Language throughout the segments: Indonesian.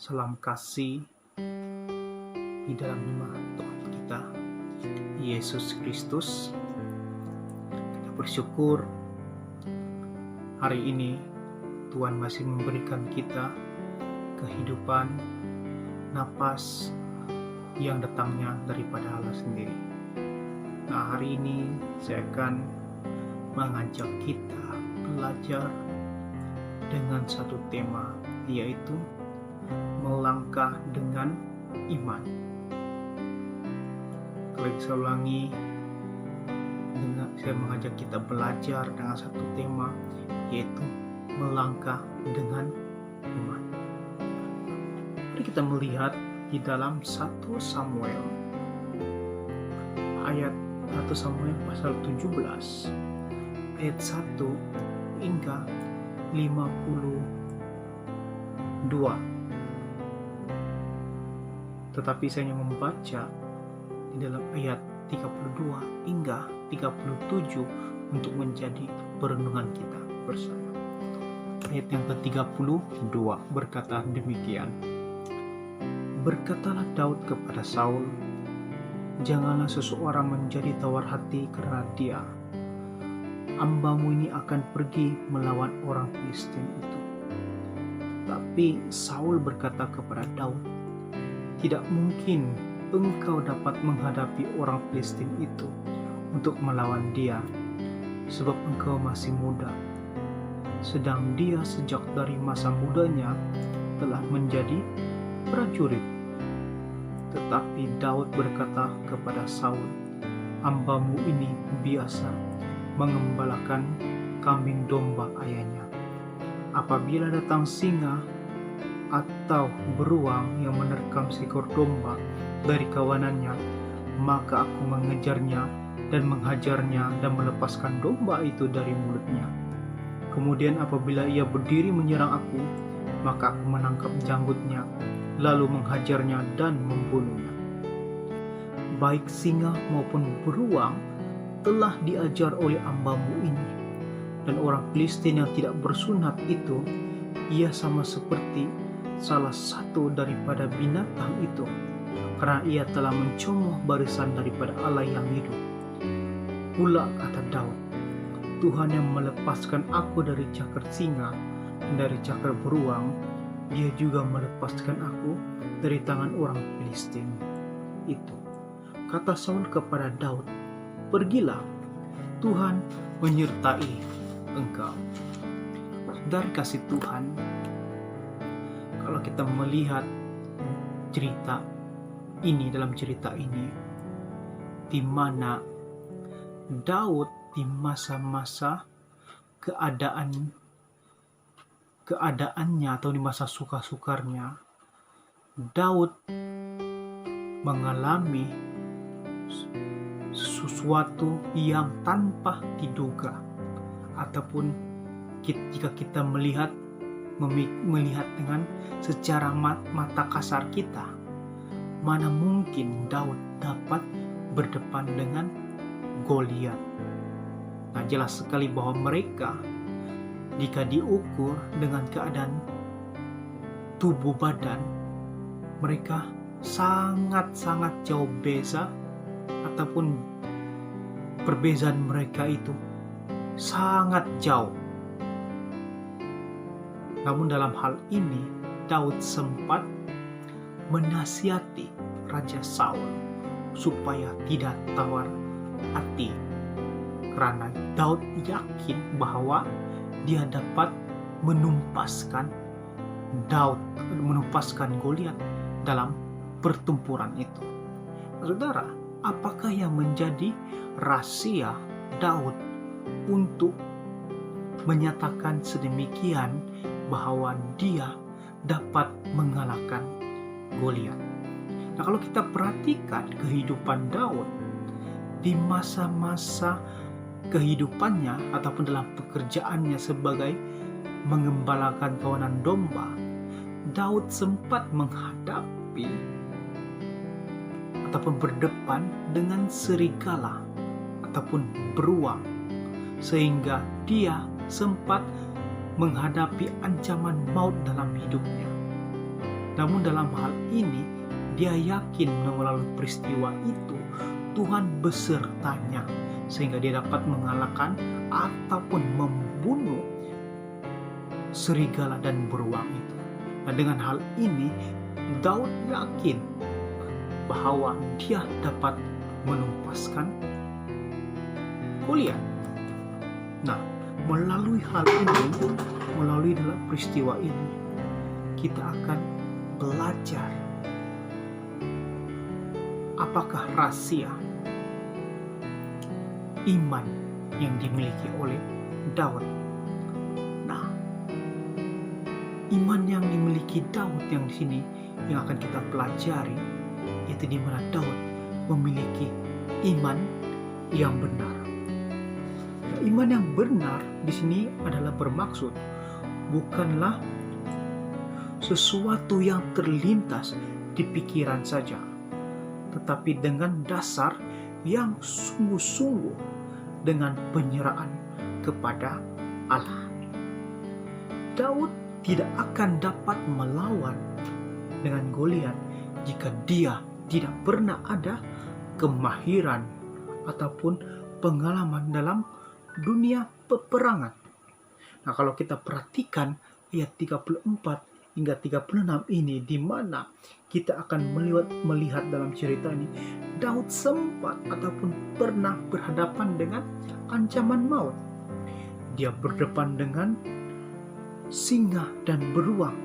Salam kasih di dalam nama Tuhan kita, Yesus Kristus. Kita bersyukur hari ini Tuhan masih memberikan kita kehidupan, napas yang datangnya daripada Allah sendiri. Nah, hari ini saya akan mengajak kita belajar dengan satu tema, yaitu melangkah dengan iman. Kali saya ulangi, saya mengajak kita belajar dengan satu tema, yaitu melangkah dengan iman. Mari kita melihat di dalam 1 Samuel pasal 17 ayat 1 hingga 52. Tetapi saya hanya membaca di dalam ayat 32 hingga 37 untuk menjadi perenungan kita bersama. Ayat yang ke-32 berkata demikian. Berkatalah Daud kepada Saul, janganlah seseorang menjadi tawar hati karena dia. Hambamu ini akan pergi melawan orang Filistin itu. Tapi Saul berkata kepada Daud, tidak mungkin engkau dapat menghadapi orang Filistin itu untuk melawan dia, sebab engkau masih muda. Sedang dia sejak dari masa mudanya telah menjadi prajurit. Tetapi Daud berkata kepada Saul, hambamu ini biasa mengembalakan kambing domba ayahnya. Apabila datang singa atau beruang yang menerkam seekor domba dari kawanannya, maka aku mengejarnya dan menghajarnya dan melepaskan domba itu dari mulutnya. Kemudian apabila ia berdiri menyerang aku, maka aku menangkap janggutnya, lalu menghajarnya dan membunuhnya. Baik singa maupun beruang telah diajar oleh hambamu ini, dan orang Filistin yang tidak bersunat itu, ia sama seperti salah satu daripada binatang itu, karena ia telah mencomoh barisan daripada Allah yang hidup. Pula kata Daud, Tuhan yang melepaskan aku dari cakar singa dan dari cakar beruang, dia juga melepaskan aku dari tangan orang Filistin itu. Kata Saul kepada Daud, pergilah, Tuhan menyertai engkau. Dari kasih Tuhan, kalau kita melihat dalam cerita ini, di mana Daud di masa-masa keadaannya atau di masa suka-sukarnya, Daud mengalami sesuatu yang tanpa diduga, ataupun jika kita melihat dengan secara mata kasar kita, mana mungkin Daud dapat berdepan dengan Goliat. Nah, jelas sekali bahwa mereka, jika diukur dengan keadaan tubuh badan, mereka sangat-sangat jauh beza, ataupun perbezaan mereka itu sangat jauh. Namun dalam hal ini, Daud sempat menasihati Raja Saul supaya tidak tawar hati, karena Daud yakin bahwa dia dapat menumpaskan Goliat dalam pertempuran itu. Saudara, apakah yang menjadi rahasia Daud untuk menyatakan sedemikian bahwa dia dapat mengalahkan Goliat? Nah, kalau kita perhatikan kehidupan Daud di masa-masa kehidupannya ataupun dalam pekerjaannya sebagai mengembalakan kawanan domba, Daud sempat menghadapi ataupun berdepan dengan serigala ataupun beruang, sehingga dia sempat menghadapi ancaman maut dalam hidupnya. Namun dalam hal ini, dia yakin melalui peristiwa itu Tuhan besertanya, sehingga dia dapat mengalahkan ataupun membunuh serigala dan beruang itu. Nah, dengan hal ini Daud yakin bahwa dia dapat menumpaskan Goliat. Nah, melalui hal ini, melalui dalam peristiwa ini, kita akan belajar apakah rahasia iman yang dimiliki oleh Daud. Nah, iman yang dimiliki Daud yang di sini yang akan kita pelajari, yaitu di mana Daud memiliki iman yang benar. Nah, iman yang benar di sini adalah bermaksud bukanlah sesuatu yang terlintas di pikiran saja, tetapi dengan dasar yang sungguh-sungguh, dengan penyerahan kepada Allah. Daud tidak akan dapat melawan dengan Goliat jika dia tidak pernah ada kemahiran ataupun pengalaman dalam dunia peperangan. Nah, kalau kita perhatikan ayat 34 hingga 36 ini, di mana kita akan melihat dalam cerita ini, Daud sempat ataupun pernah berhadapan dengan ancaman maut. Dia berdepan dengan singa dan beruang.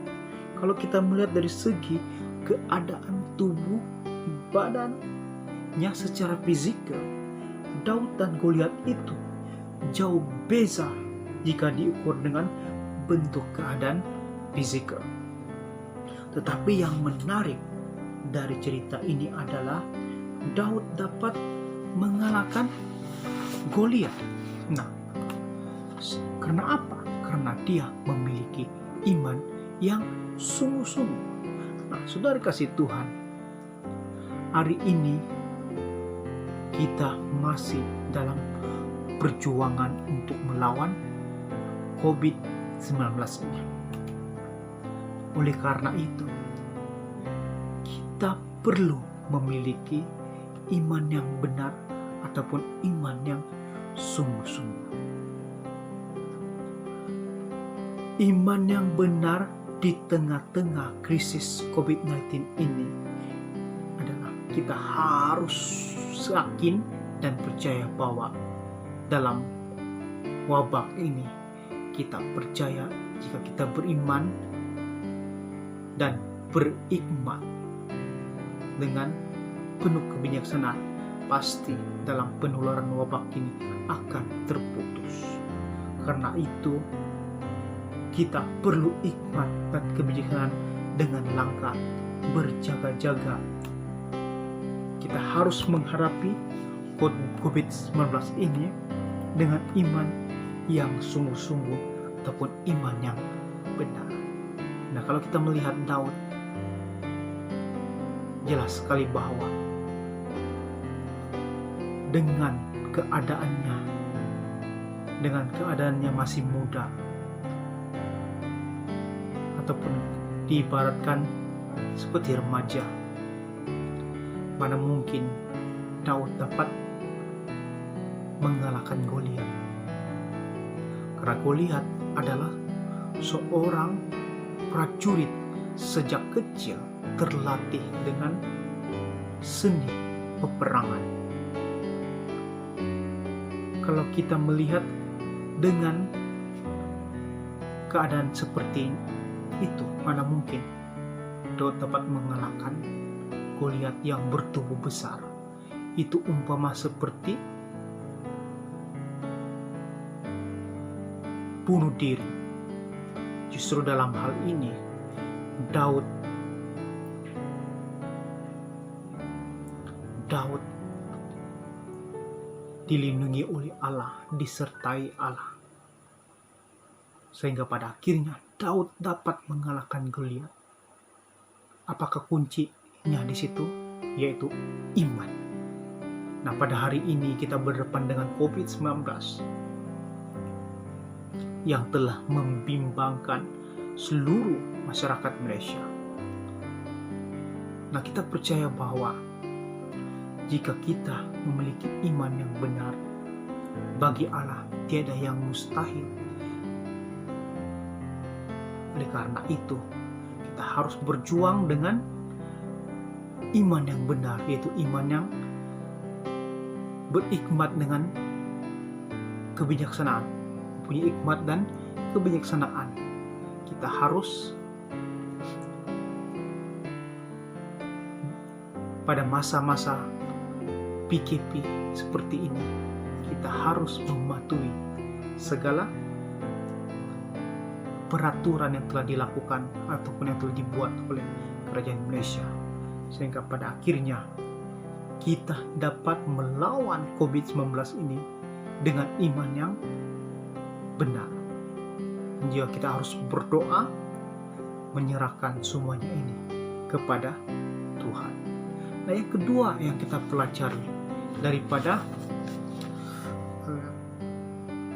Kalau kita melihat dari segi keadaan tubuh badannya secara fisikal, Daud dan Goliat itu jauh beza jika diukur dengan bentuk keadaan fisikal. Tetapi yang menarik dari cerita ini adalah Daud dapat mengalahkan Goliat. Nah, karena apa? Karena dia memiliki iman yang sungguh-sungguh. Nah, saudara kasih Tuhan, hari ini kita masih dalam perjuangan untuk melawan COVID-19 ini. Oleh karena itu, kita perlu memiliki iman yang benar ataupun iman yang sungguh-sungguh. Iman yang benar di tengah-tengah krisis COVID-19 ini adalah kita harus yakin dan percaya bahwa dalam wabah ini kita percaya jika kita beriman dan berikmat dengan penuh kebijaksanaan, pasti dalam penularan wabah ini akan terputus. Karena itu kita perlu hikmat dan kebijaksanaan dengan langkah berjaga-jaga. Kita harus menghadapi COVID-19 ini dengan iman yang sungguh-sungguh ataupun iman yang benar. Nah, kalau kita melihat Daud, jelas sekali bahwa dengan keadaannya masih muda, ataupun diibaratkan seperti remaja, mana mungkin Daud dapat mengalahkan Goliat. Karena Goliat adalah seorang prajurit sejak kecil terlatih dengan seni peperangan. Kalau kita melihat dengan keadaan seperti itu, mana mungkin Daud dapat mengalahkan Goliat yang bertubuh besar. Itu umpama seperti bunuh diri. Justru dalam hal ini Daud dilindungi oleh Allah, disertai Allah, sehingga pada akhirnya Daud dapat mengalahkan Goliat. Apakah kuncinya di situ? Yaitu iman. Nah, pada hari ini kita berdepan dengan COVID-19 yang telah membimbangkan seluruh masyarakat Malaysia. Nah, kita percaya bahwa jika kita memiliki iman yang benar, bagi Allah tiada yang mustahil. Oleh karena itu, kita harus berjuang dengan iman yang benar, yaitu iman yang berikmat dengan kebijaksanaan, punya hikmat dan kebijaksanaan. Kita harus pada masa-masa PKP seperti ini, kita harus mematuhi segala peraturan yang telah dilakukan ataupun yang telah dibuat oleh kerajaan Malaysia, sehingga pada akhirnya kita dapat melawan COVID-19 ini dengan iman yang benar. Jadi kita harus berdoa, menyerahkan semuanya ini kepada Tuhan. Nah, yang kedua yang kita pelajari daripada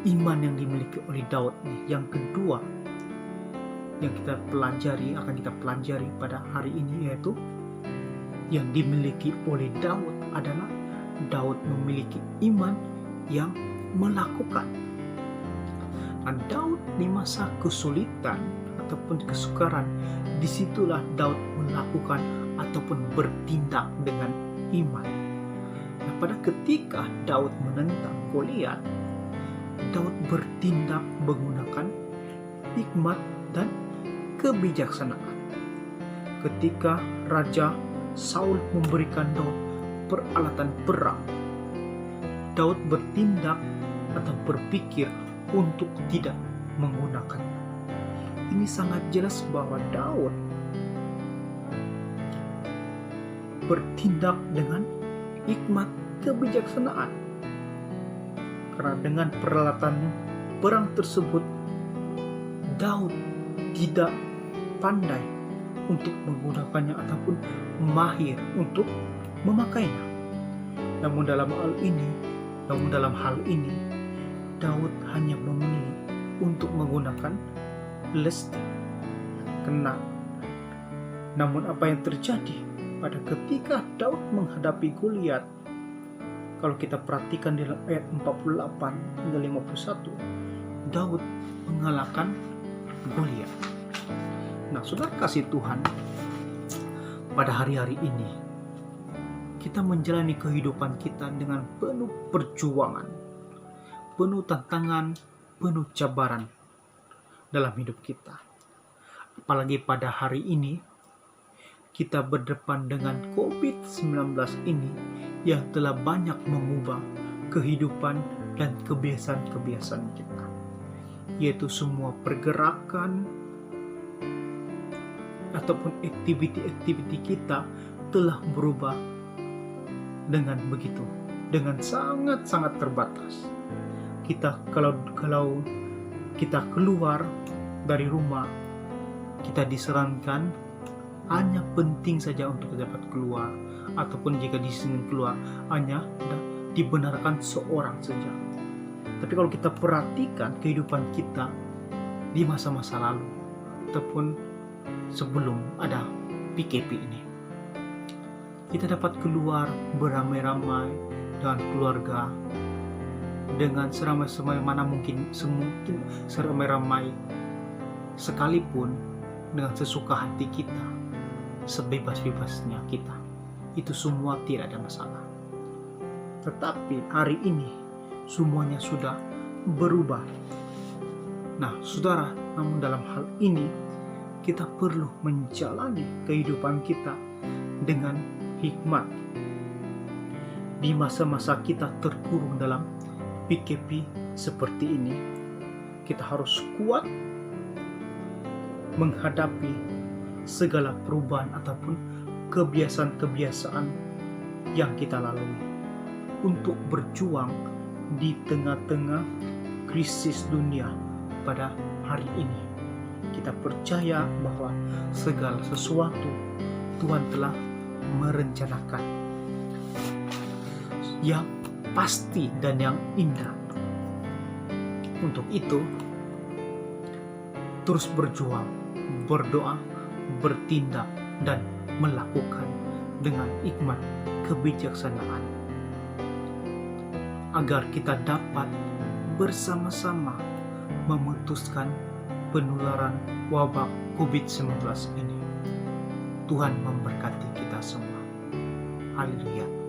iman yang dimiliki oleh Daud ini, yang kedua yang kita pelajari, akan kita pelajari pada hari ini, yaitu yang dimiliki oleh Daud adalah Daud memiliki iman yang melakukan. Dan Daud di masa kesulitan ataupun kesukaran, disitulah Daud melakukan ataupun bertindak dengan iman. Nah, pada ketika Daud menentang Goliat, Daud bertindak menggunakan hikmat dan kebijaksanaan. Ketika Raja Saul memberikan Daud peralatan perang, Daud bertindak atau berpikir untuk tidak menggunakannya. Ini sangat jelas bahwa Daud bertindak dengan hikmat kebijaksanaan. Karena dengan peralatan perang tersebut, Daud tidak pandai untuk menggunakannya ataupun mahir untuk memakainya. Namun dalam hal ini, Daud hanya memilih untuk menggunakan lesti. Namun apa yang terjadi pada ketika Daud menghadapi Goliat, kalau kita perhatikan di ayat 48 hingga 51, Daud mengalahkan Goliat. Nah, saudara kasih Tuhan, pada hari-hari ini kita menjalani kehidupan kita dengan penuh perjuangan, penuh tantangan, penuh cabaran dalam hidup kita. Apalagi pada hari ini kita berdepan dengan COVID-19 ini yang telah banyak mengubah kehidupan dan kebiasaan-kebiasaan kita, yaitu semua pergerakan ataupun aktiviti-aktiviti kita telah berubah dengan sangat-sangat terbatas. Kalau kita keluar dari rumah, kita disarankan hanya penting saja untuk dapat keluar, ataupun jika diizinkan keluar hanya dibenarkan seorang saja. Tapi kalau kita perhatikan kehidupan kita di masa-masa lalu ataupun sebelum ada PKP ini, kita dapat keluar beramai-ramai dengan keluarga, dengan seramai-ramai mana mungkin seramai-ramai sekalipun, dengan sesuka hati kita, sebebas-bebasnya kita. Itu semua tidak ada masalah. Tetapi hari ini semuanya sudah berubah. Nah, saudara, namun dalam hal ini kita perlu menjalani kehidupan kita dengan hikmat. Di masa-masa kita terkurung dalam PKP seperti ini, kita harus kuat menghadapi segala perubahan ataupun kebiasaan-kebiasaan yang kita lalui untuk berjuang di tengah-tengah krisis dunia pada hari ini. Kita percaya bahwa segala sesuatu Tuhan telah merencanakan yang pasti dan yang indah. Untuk itu, terus berjuang, berdoa, bertindak, dan melakukan dengan hikmat kebijaksanaan, agar kita dapat bersama-sama memutuskan penularan wabah COVID-19 ini. Tuhan memberkati kita semua. Haleluya.